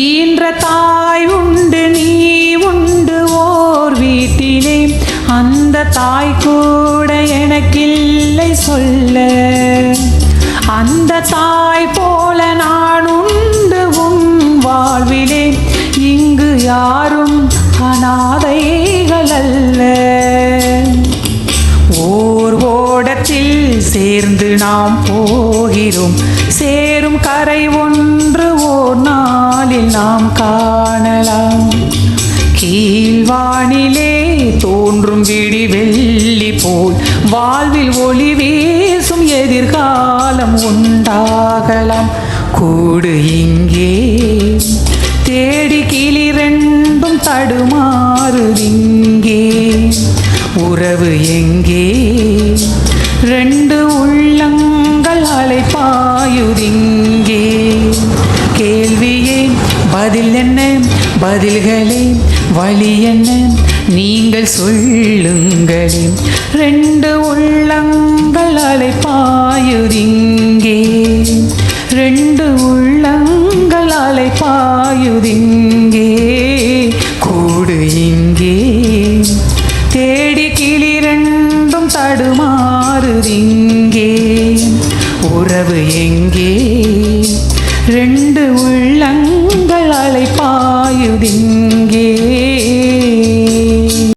ஈன்ற தாய் உண்டு நீ உண்டு ஓர் வீட்டிலே, அந்த தாய் கூட எனக்கில்லை சொல்ல. அந்த தாய் போல நான் உண்டு உன் வாழ்விலே, இங்கு யாரும் அநாதைகள் அல்ல. ஓர் ஓடத்தில் சேர்ந்து நாம் போகிறோம், சேரும் கரை ஒன்று ஓர் நாளில் நாம் காணலாம். கீழ்வானிலே தோன்றும் விடி வெள்ளி போல் வாழ்வில் ஒளி வீசும் எதிர்காலம் உண்டாகலாம். கூடு இங்கே தேடி கிளி ரெண்டும் தடுமாறுதிங்கே, உறவு எங்கே ரெண்டு உள்ளங்கள் அலைப்பாயுதிங்கே. கேள்வியே பதில் என்ன, பதில்களே வழி என்ன, நீங்கள் சொல்லுங்களே. ரெண்டு உள்ளங்கள் அலைப்பாயுதிங்கே, ரெண்டு உள்ளங்கள் அலைப்பாயுதிங்கே. கூடு இங்கே தேடி கிளி ரெண்டும் தடுமாறுதிங்கே, உறவு எங்கே ரெண்டு உள்ளங்கள் அலைப்பாயுதிங்கே.